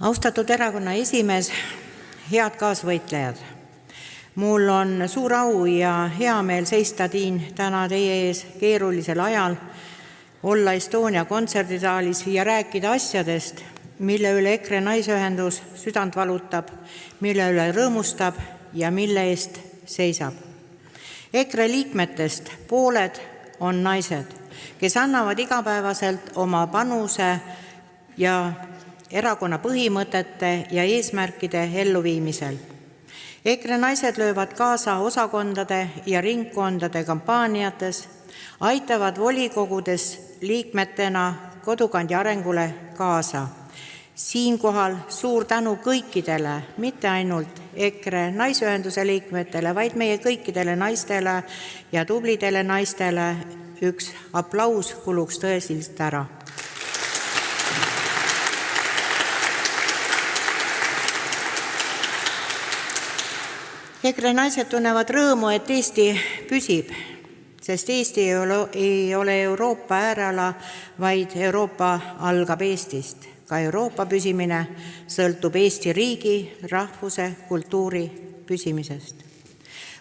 Austatud erakonna esimees, head kaasvõitlejad! Mul on suur au ja hea meel seista täna teie ees keerulisel ajal, olla Estonia kontserdisaalis ja rääkida asjadest, mille üle EKRE naisühendus südant valutab, mille üle rõõmustab ja mille eest seisab. EKRE liikmetest pooled on naised, kes annavad igapäevaselt oma panuse ja erakonna põhimõtete ja eesmärkide elluviimisel. EKRE naised löövad kaasa osakondade ja ringkondade kampaaniates, aitavad volikogudes liikmetena kodukandi arengule kaasa. Siinkohal suur tänu kõikidele, mitte ainult EKRE naisühenduse liikmetele, vaid meie kõikidele naistele ja tublidele naistele. Üks aplaus kuluks tõeliselt ära. EKRE naised tunnevad rõõmu, et Eesti püsib, sest Eesti ei ole Euroopa ääreala, vaid Euroopa algab Eestist. Ka Euroopa püsimine sõltub Eesti riigi, rahvuse, kultuuri püsimisest.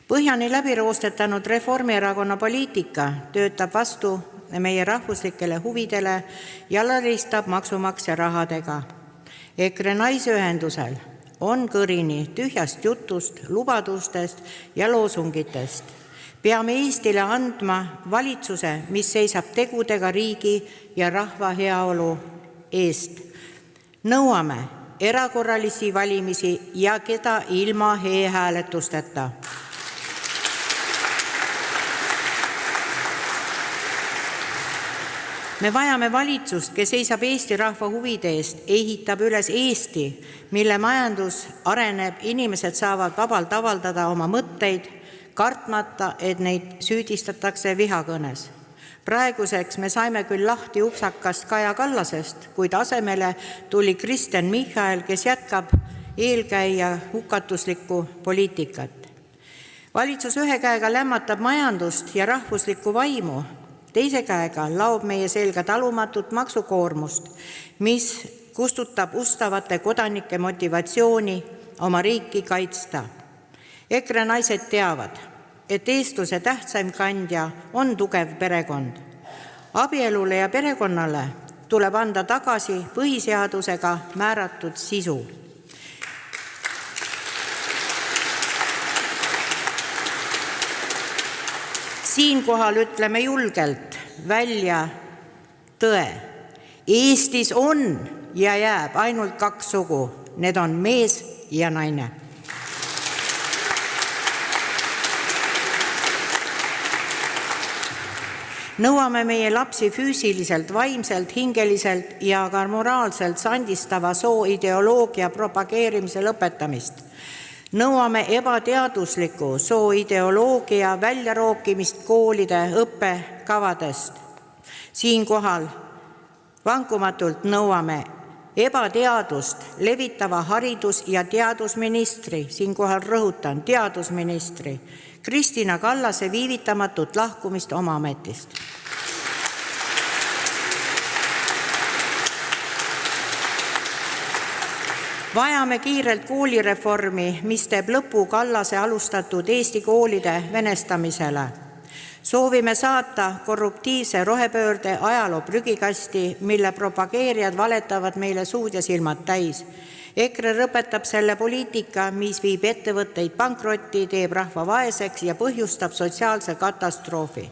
Põhjani läbi roostetanud Reformierakonna poliitika töötab vastu meie rahvuslikele huvidele ja laristab maksumaksja rahadega. EKRE naisühendusel on kõrini tühjast jutust, lubadustest ja loosungitest. Peame Eestile andma valitsuse, mis seisab tegudega riigi ja rahva heaolu eest. Nõuame erakorralisi valimisi ja keda ilma e-hääletusteta. Me vajame valitsust, kes seisab Eesti rahva huvide eest, ehitab üles Eesti, mille majandus areneb, inimesed saavad vabalt avaldada oma mõtteid, kartmata, et neid süüdistatakse vihakõnes. Praeguseks me saime küll lahti upsakast Kaja Kallasest, kuid asemele tuli Kristen Michal, kes jätkab eelkäija hukatuslikku poliitikat. Valitsus ühe käega lämmatab majandust ja rahvuslikku vaimu, teise käega laob meie selga talumatut maksukoormust, mis kustutab ustavate kodanike motivatsiooni oma riiki kaitsta. EKRE naised teavad, et eestluse tähtsaim kandja on tugev perekond. Abielule ja perekonnale tuleb anda tagasi põhiseadusega määratud sisu. Siinkohal ütleme julgelt välja tõe. Eestis on ja jääb ainult kaks sugu. Need on mees ja naine. Nõuame meie lapsi füüsiliselt, vaimselt, hingeliselt ja ka moraalselt sandistava sooideoloogia propageerimise lõpetamist. Nõuame ebateadusliku sooideoloogia väljarookimist koolide õppekavadest. Siinkohal vankumatult nõuame ebateadust levitava haridus- ja teadusministri, siinkohal rõhutan teadusministri, Kristina Kallase viivitamatut lahkumist oma ametist. Vajame kiirelt koolireformi, mis teeb lõpu Kallase alustatud Eesti koolide venestamisele. Soovime saata korruptiivse rohepöörde ajaloo prügikasti, mille propageerijad valetavad meile suud ja silmad täis. EKRE lõpetab selle poliitika, mis viib ettevõtteid pankrotti, teeb rahva vaeseks ja põhjustab sotsiaalse katastroofi.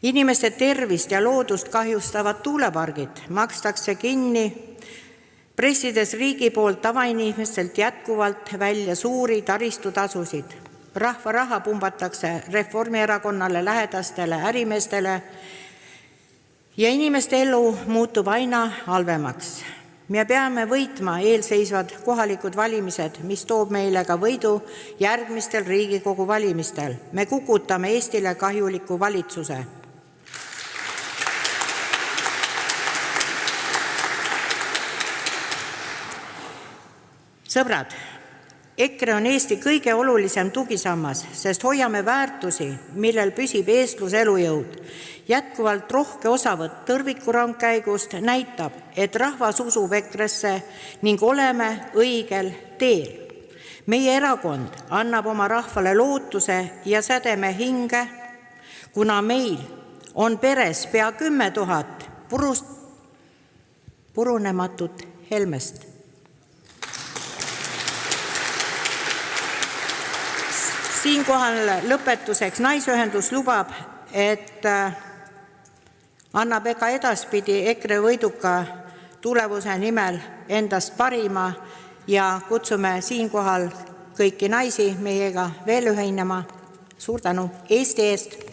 Inimeste tervist ja loodust kahjustavad tuulepargid makstakse kinni, pressides riigi poolt tavainimestelt jätkuvalt välja suuri taristutasusid. Rahva raha pumbatakse Reformierakonnale lähedastele ärimeestele ja inimeste elu muutub aina halvemaks. Me peame võitma eelseisvad kohalikud valimised, mis toob meile ka võidu järgmistel Riigikogu valimistel. Me kukutame Eestile kahjuliku valitsuse. Sõbrad, EKRE on Eesti kõige olulisem tugisammas, sest hoiame väärtusi, millel püsib eestluse elujõud jätkuvalt rohke osavõtt tõrvikurongkäigust näitab, et rahvas usub EKRE-sse ning oleme õigel teel. Meie erakond annab oma rahvale lootuse ja sädeme hinge, kuna meil on peres pea 10 000 purunematut Helmest. Siinkohal lõpetuseks naisühendus lubab, et annab ega edaspidi EKRE võiduka tulemuse nimel endast parima ja kutsume siinkohal kõiki naisi meiega veel ühinema. Suur tänu Eesti eest!